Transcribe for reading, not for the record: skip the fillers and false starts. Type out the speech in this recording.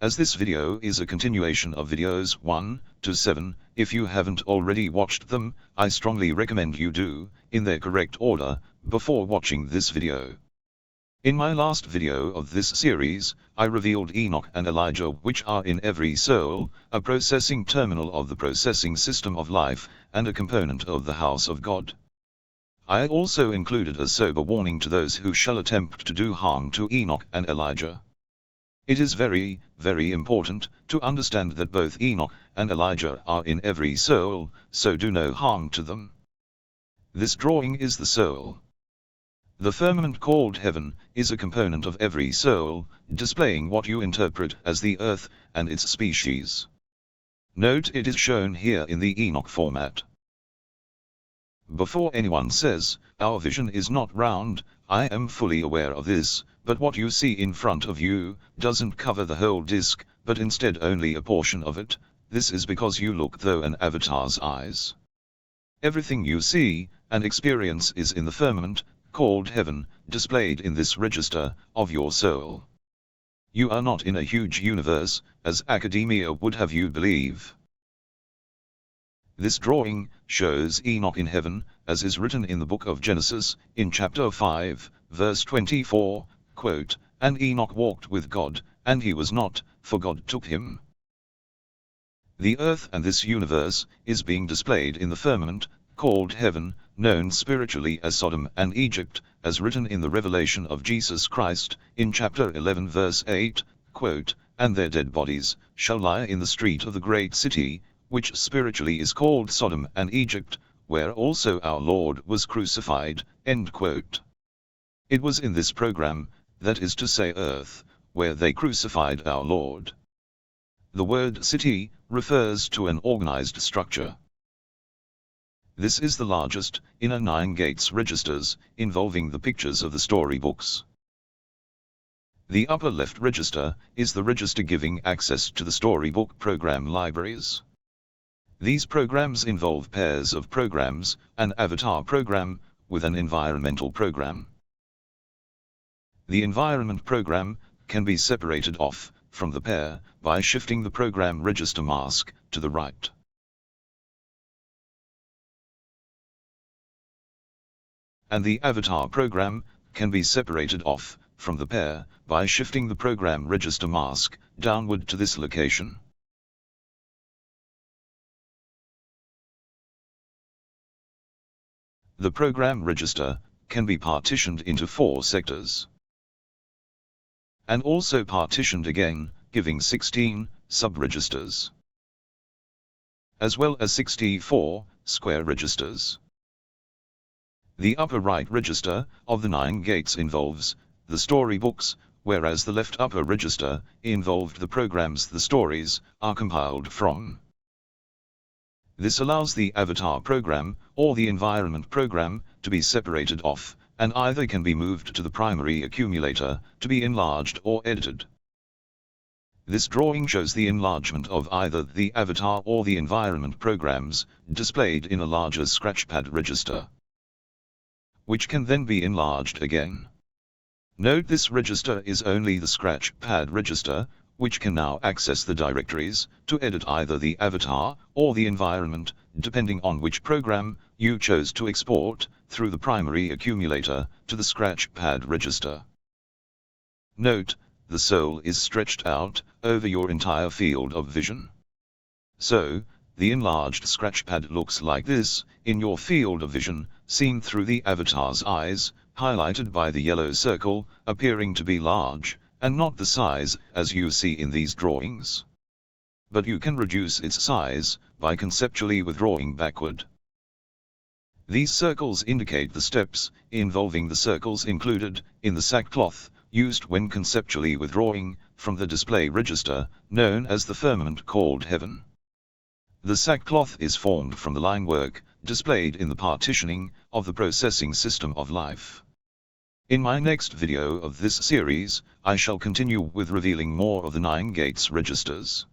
As this video is a continuation of videos 1 to 7, if you haven't already watched them, I strongly recommend you do, in their correct order, before watching this video. In my last video of this series, I revealed Enoch and Elijah, which are in every soul, a processing terminal of the processing system of life, and a component of the house of God. I also included a sober warning to those who shall attempt to do harm to Enoch and Elijah. It is very, very important to understand that both Enoch and Elijah are in every soul, so do no harm to them. This drawing is the soul. The firmament called heaven is a component of every soul, displaying what you interpret as the earth and its species. Note it is shown here in the Enoch format. Before anyone says, our vision is not round, I am fully aware of this, but what you see in front of you doesn't cover the whole disk, but instead only a portion of it. This is because you look through an avatar's eyes. Everything you see and experience is in the firmament, called heaven, displayed in this register of your soul. You are not in a huge universe, as academia would have you believe. This drawing shows Enoch in heaven, as is written in the book of Genesis, in chapter 5, verse 24, quote, "And Enoch walked with God, and he was not, for God took him." The earth and this universe is being displayed in the firmament, called heaven, known spiritually as Sodom and Egypt, as written in the revelation of Jesus Christ, in chapter 11 verse 8, quote, "And their dead bodies shall lie in the street of the great city, which spiritually is called Sodom and Egypt, where also our Lord was crucified," end quote. It was in this program, that is to say earth, where they crucified our Lord. The word city refers to an organized structure. This is the largest in a 9 gates registers, involving the pictures of the storybooks. The upper left register is the register giving access to the storybook program libraries. These programs involve pairs of programs, an avatar program, with an environmental program. The environment program can be separated off from the pair by shifting the program register mask to the right. And the avatar program can be separated off from the pair by shifting the program register mask downward to this location. The program register can be partitioned into 4 sectors. And also partitioned again, giving 16 sub-registers. As well as 64 square registers. The upper right register of the 9 gates involves the storybooks, whereas the left upper register involved the programs the stories are compiled from. This allows the avatar program, or the environment program, to be separated off, and either can be moved to the primary accumulator, to be enlarged or edited. This drawing shows the enlargement of either the avatar or the environment programs, displayed in a larger scratchpad register, which can then be enlarged again. Note this register is only the scratchpad register, which can now access the directories to edit either the avatar or the environment, depending on which program you chose to export through the primary accumulator to the scratchpad register. Note, the soul is stretched out over your entire field of vision. So, the enlarged scratchpad looks like this in your field of vision, seen through the avatar's eyes, highlighted by the yellow circle, appearing to be large, and not the size as you see in these drawings. But you can reduce its size by conceptually withdrawing backward. These circles indicate the steps involving the circles included in the sackcloth used when conceptually withdrawing from the display register, known as the firmament called heaven. The sackcloth is formed from the line work displayed in the partitioning of the processing system of life. In my next video of this series, I shall continue with revealing more of the 9 gates registers.